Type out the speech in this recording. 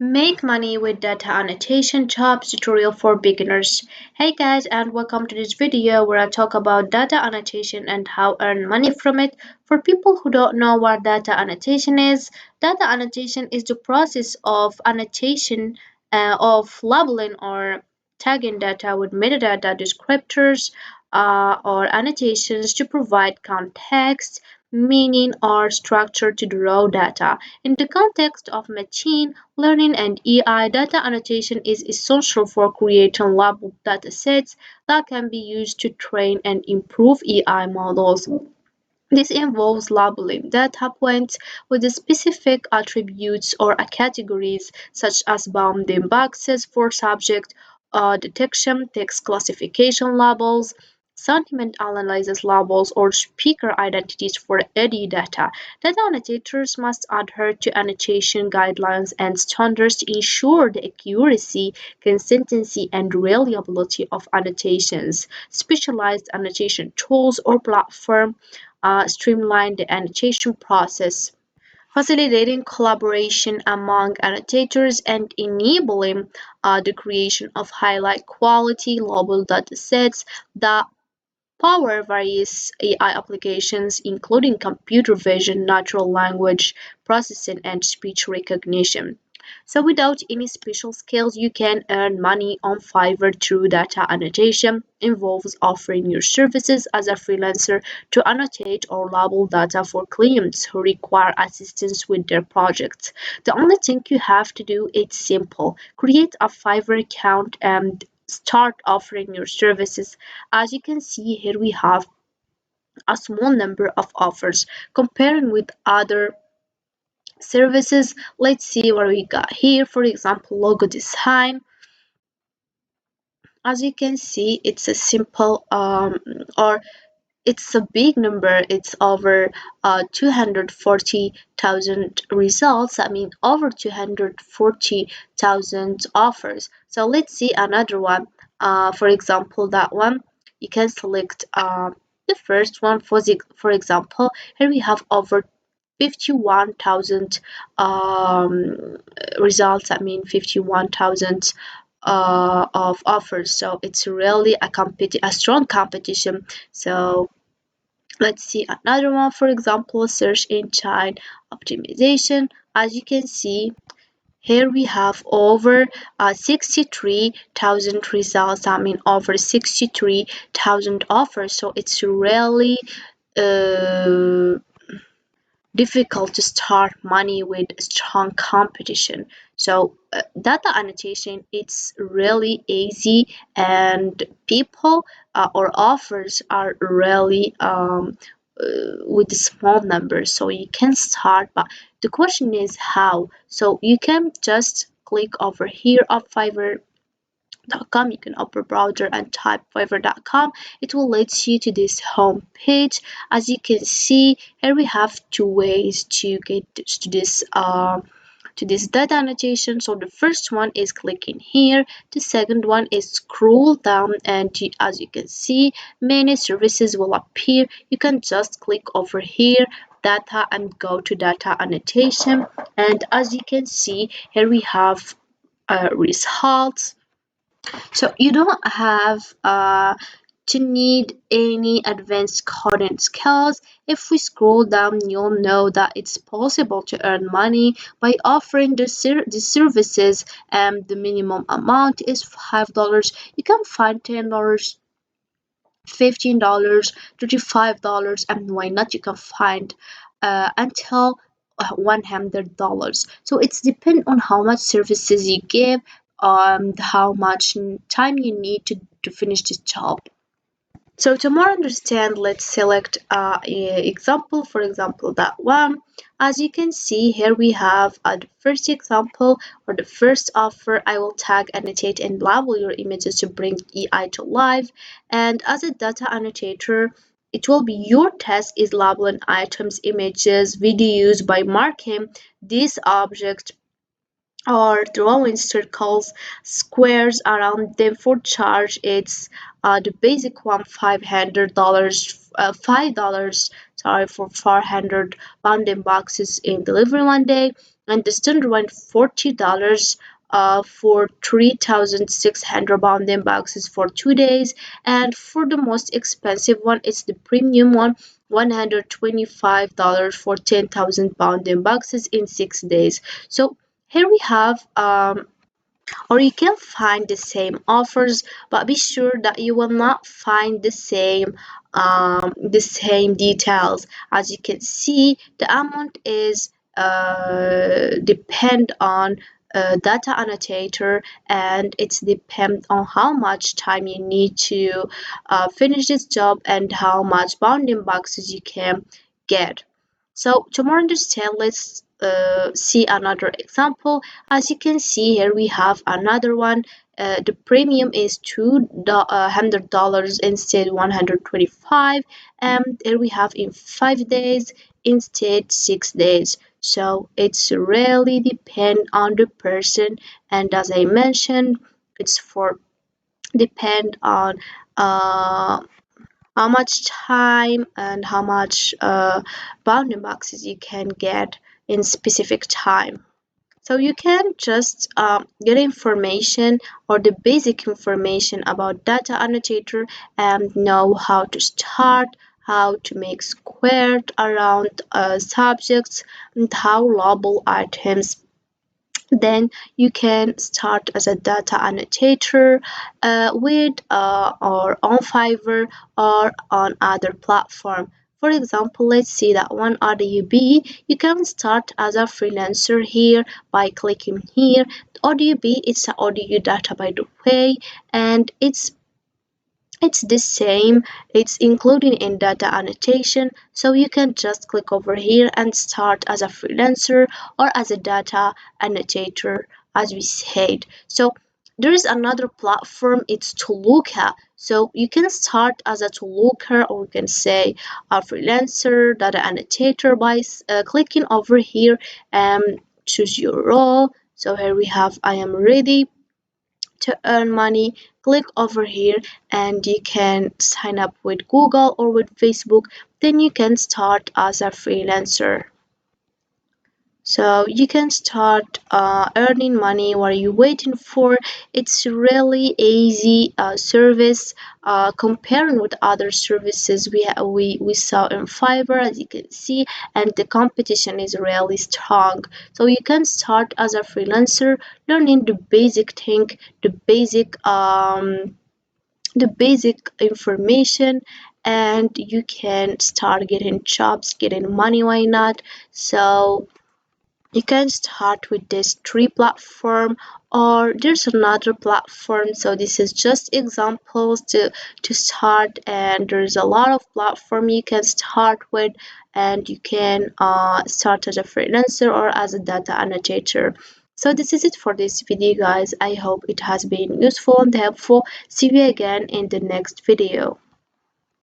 Make money with data annotation jobs tutorial for beginners. Hey guys, and welcome to this video where I talk about data annotation and how earn money from it. For people who don't know what data annotation is, data annotation is the process of annotation of labeling or tagging data with metadata descriptors or annotations to provide context, meaning, or structure to the raw data. In the context of machine learning and AI, data annotation is essential for creating labeled datasets that can be used to train and improve AI models. This involves labeling data points with specific attributes or categories, such as bounding boxes for subject detection, text classification labels, sentiment analysis labels, or speaker identities for edit data. Data annotators must adhere to annotation guidelines and standards to ensure the accuracy, consistency, and reliability of annotations. Specialized annotation tools or platforms streamline the annotation process, facilitating collaboration among annotators and enabling the creation of highlight quality global datasets that power various AI applications, including computer vision, natural language processing, and speech recognition. So, without any special skills, you can earn money on Fiverr through data annotation. Involves offering your services as a freelancer to annotate or label data for clients who require assistance with their projects. The only thing you have to do is simple: create a Fiverr account and start offering your services. As you can see here, we have a small number of offers comparing with other services. Let's see what we got here. For example, logo design. As you can see, it's a simple or it's a big number. It's over 240,000 results. I mean, over 240,000 offers. So let's see another one. For example, that one, you can select the first one. For example, here we have over 51,000 results. I mean, 51,000 of offers. So it's really a strong competition. So let's see another one, for example, search engine optimization. As you can see, here we have over 63,000 results. I mean, over 63,000 offers. So it's really uh, difficult to start money with strong competition. So data annotation, it's really easy, and people or offers are really with small numbers, so you can start. But the question is how. So you can just click over here on Fiverr.com. You can open browser and type fiverr.com. It will lead you to this home page. As you can see here, we have two ways to get to this data annotation. So the first one is clicking here, the second one is scroll down, and as you can see, many services will appear. You can just click over here data and go to data annotation, and as you can see here, we have results. So you don't have to need any advanced coding skills. If we scroll down, you'll know that it's possible to earn money by offering the services, and the minimum amount is $5. You can find $10, $15, $35, and why not? You can find until $100. So it's depend on how much services you give, how much time you need to finish this job. So to more understand, let's select example, for example, that one. As you can see here, we have the first example or the first offer. I will tag, annotate, and label your images to bring AI to life. And as a data annotator, it will be your task is labeling items, images, videos by marking these objects or drawing circles, squares around them for charge. It's the basic one, $500, $5, sorry, for 400 bounding boxes in delivery one day. and the student went $40 for 3,600 bounding boxes for 2 days. And for the most expensive one, it's the premium one, $125 for 10,000 bounding boxes in 6 days. So here we have or you can find the same offers, but be sure that you will not find the same details. As you can see, the amount is depend on data annotator, and it's depend on how much time you need to finish this job and how much bounding boxes you can get. So to more understand, let's see another example. As you can see here, we have another one. The premium is $200 instead 125, and here we have in 5 days instead 6 days. So it's really depend on the person, and as I mentioned, it's for depend on uh, how much time and how much bounding boxes you can get in specific time. So you can just get information or the basic information about data annotator and know how to start, how to make squared around subjects, and how label items. Then you can start as a data annotator with or on Fiverr or on other platform. For example, let's see that one RDB. You can start as a freelancer here by clicking here. RDB, it's an audio data by the way, and it's the same, it's included in data annotation, so you can just click over here and start as a freelancer or as a data annotator, as we said. So there is another platform, it's Toluca. So you can start as a Toluca, or you can say a freelancer, data annotator by clicking over here and choose your role. So here we have I am ready to earn money. Click over here and you can sign up with Google or with Facebook. Then you can start as a freelancer. So you can start earning money. What are you waiting for? It's really easy service comparing with other services we saw in Fiverr, as you can see, and the competition is really strong. So you can start as a freelancer, learning the basic thing, the basic information, and you can start getting jobs, getting money. Why not? So you can start with this three platform, or there's another platform. So this is just examples to start, and there's a lot of platform you can start with, and you can start as a freelancer or as a data annotator. So this is it for this video, guys. I hope it has been useful and helpful. See you again in the next video.